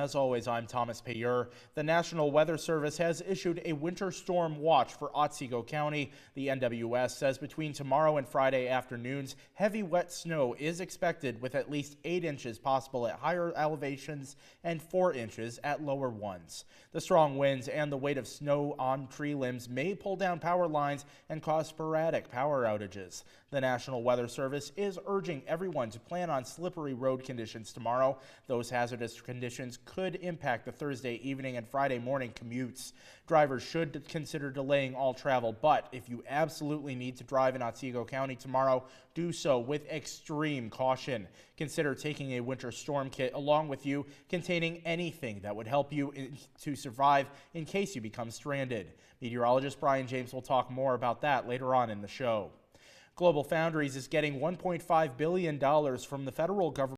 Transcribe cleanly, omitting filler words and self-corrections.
As always, I'm Thomas Payeur. The National Weather Service has issued a winter storm watch for Otsego County. The NWS says between tomorrow and Friday afternoons, heavy wet snow is expected with at least 8 inches possible at higher elevations and 4 inches at lower ones. The strong winds and the weight of snow on tree limbs may pull down power lines and cause sporadic power outages. The National Weather Service is urging everyone to plan on slippery road conditions tomorrow. Those hazardous conditions could impact the Thursday evening and Friday morning commutes. Drivers should consider delaying all travel, but if you absolutely need to drive in Otsego County tomorrow, do so with extreme caution. Consider taking a winter storm kit along with you containing anything that would help you to survive in case you become stranded. Meteorologist Brian James will talk more about that later on in the show. GlobalFoundries is getting $1.5 billion from the federal government